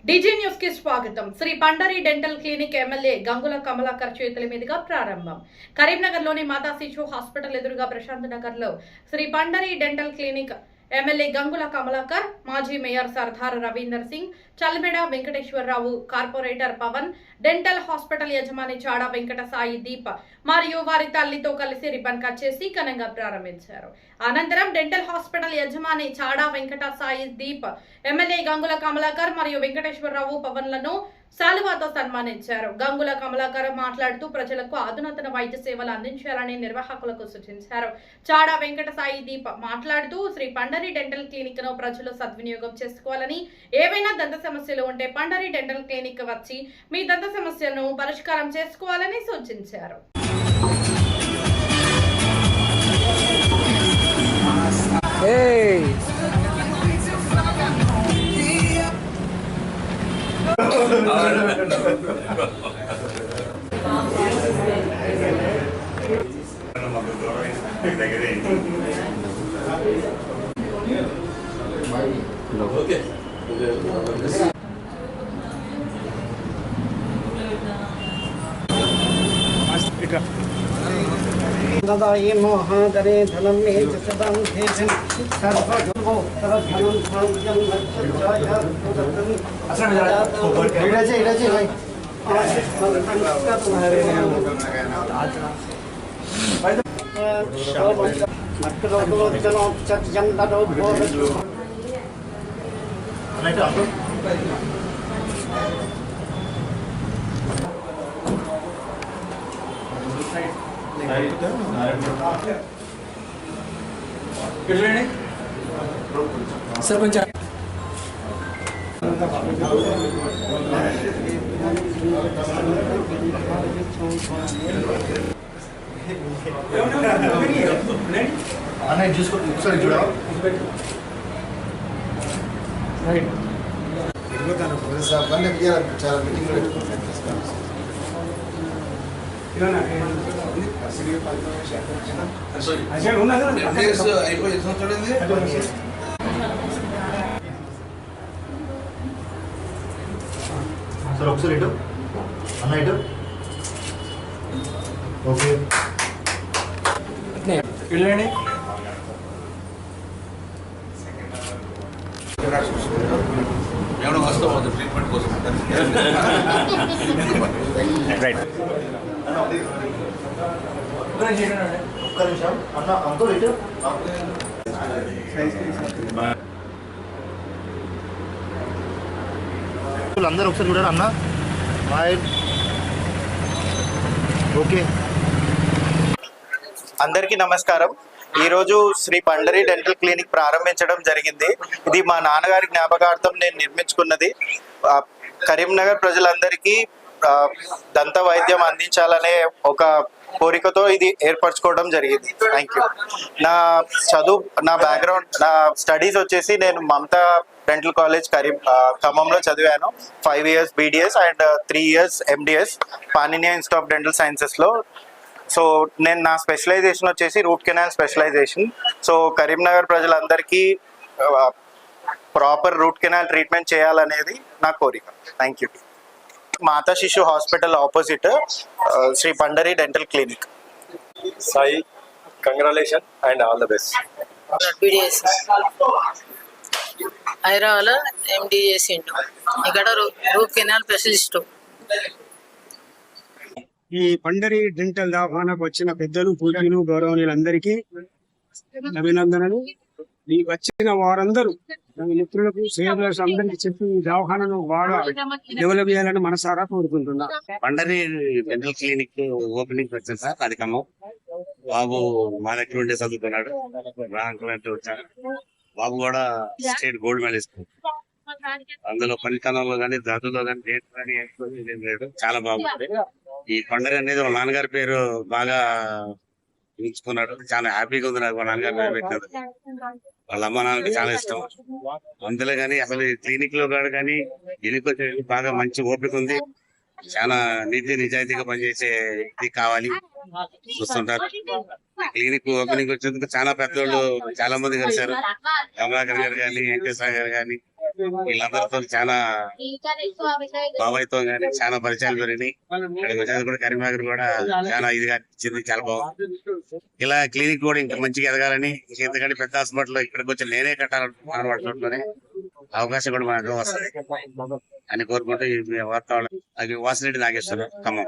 DG news కి స్వాగతం. Shri Pandari dental clinic MLA Gangula Kamalakar చేతుల మీదుగా ప్రారంభం. కరీంనగర్ లోని మాతా శిశు హాస్పిటల్ ఎదురుగా ప్రశాంత్ నగర్ లో Shri Pandari dental clinic MLA Gangula Kamalakar, మాజీ mayor Sardar Ravinder Singh, Chalmeda Venkateswararao, corporator Pavan, dental hospital యజమాని చాడా వెంకట సాయి దీప్ మరియు వారి తల్లితో కలిసి రిబ్బన్ కట్ చేసి ఘనంగా ప్రారంభించారు. అనంతరం డెంటల్ హాస్పిటల్ యజమాని చాడా వెంకట సాయి దీప్ ఎమ్మెల్యే గంగుల కమలాకర్ మరియు వెంకటేశ్వరరావు, పవన్లను శాలువాతో సన్మానించారు. గంగుల కమలాకర్ మాట్లాడుతూ ప్రజలకు అధునాతన వైద్య సేవలు అందించాలని నిర్వాహకులకు సూచించారు. చాడా వెంకట సాయి దీప్ మాట్లాడుతూ శ్రీ పండరి డెంటల్ క్లినిక్ ను ప్రజలు సద్వినియోగం చేసుకోవాలని, ఏవైనా దంత సమస్యలు ఉంటే పండరి డెంటల్ క్లినిక్ వచ్చి మీ దంత సమస్యలను పరిష్కారం చేసుకోవాలని సూచించారు. ददायि मोहादरे धनं मे च सदां धेयं सर्वगमो सर्वधनं भाग्यं लक्ष्याय पुरतं इराजे भाई सरपंच सर ఒకసారి ఇటు అన్న ఇటు ఓకే వెళ్ళండి. ఎవడో వస్తాం ట్రీట్మెంట్ కోసం రైట్ ఒక్క నిమిషం అన్న అంకుల్ ఇటు అందరూ ఒకసారి చూడారు అన్న ఓకే. అందరికీ నమస్కారం. ఈరోజు శ్రీ పండరి డెంటల్ క్లినిక్ ప్రారంభించడం జరిగింది. ఇది మా నాన్నగారి జ్ఞాపకార్థం నేను నిర్మించుకున్నది. కరీంనగర్ ప్రజలందరికీ దంత వైద్యం అందించాలనే ఒక కోరికతో ఇది ఏర్పరచుకోవడం జరిగింది. Thank you. నా బ్యాక్గ్రౌండ్, నా స్టడీస్ వచ్చేసి నేను మమతా డెంటల్ కాలేజ్ ఖమ్మంలో చదివాను. 5 years BDS and 3 years MDS Panineeya institute of dental సైన్సెస్లో. సో నేను నా స్పెషలైజేషన్ వచ్చేసి root canal specialization. So Karimnagar ప్రజలందరికీ ప్రాపర్ రూట్ కెనాల్ ట్రీట్మెంట్ చేయాలనేది నా కోరిక. Thank you. Mata Shishu hospital opposite Shri Pandari dental clinic. Sai, congratulation and all the best. BDS Hyderabad MD చేసిండు. ఇక్కడ రూట్ కెనాల్ స్పెషలిస్ట్. ఈ పండరి డెంటల్ దవాఖానకు వచ్చిన పెద్దలు, పూజలు, గౌరవనీయులందరికీ అభినందనలు. ఈ వచ్చిన వారందరూ మిత్రులకు, శ్రేయభిలాషులకు అందరికీ చెప్పి ఈ దవాఖానను బాగా డెవలప్ చేయాలని మనసారా కోరుకుంటున్నా. పండరి డెంటల్ క్లినిక్ ఓపెనింగ్ వచ్చింది సార్. అది ఖమ్మం. బాబు మా దగ్గర ఉండే చదువుతున్నాడు. రాంకులంటే వచ్చారు. బాబు కూడా స్టేట్ గోల్డ్ మెడలిస్ట్. అందులో పనితనంలో కానీ, దాదులో కానీ, డేట్ కానీ ఏం లేదు. చాలా బాగుంది. ఈ పండరి అనేది వాళ్ళ నాన్నగారి పేరు బాగా ఎంచుకున్నాడు. చాలా హ్యాపీగా ఉంది నాకు. వాళ్ళ నాన్నగారి పేరు పెట్టినది. వాళ్ళ అమ్మ నాన్నకి చాలా ఇష్టం. అందులో కానీ అసలు క్లినిక్ లో కానీ ఎన్నికొచ్చే బాగా మంచి ఓపిక ఉంది. చాలా నిజాయితీగా పనిచేసే ఇది కావాలి చూస్తుంటారు. క్లినిక్ ఓపెనింగ్ వచ్చేందుకు చాలా పెద్దోళ్ళు చాలా మంది కలిశారు. కమలాకర్ గారు కానీ, వెంకటేశ్వర గారు కానీ, వీళ్ళందరితో చాలా బాబాయ్తో కానీ చాలా పరిచయాలు పెరిగినాయి. ఇక్కడికి వచ్చేది కూడా కరీంనగర్ కూడా చాలా ఇదిగా ఇచ్చింది, చాలా బాగుంది. ఇలా క్లినిక్ కూడా ఇంకా మంచిగా ఎదగాలని, ఎందుకంటే పెద్ద హాస్పిటల్ ఇక్కడికి వచ్చి నేనే కట్టాలని వాటిలోనే అవకాశం కూడా మనకు వస్తుంది అని కోరుకుంటూ ఈ వాతావరణం. అది వాసిరెడ్డి నాగేశ్వరరావు, ఖమ్మం.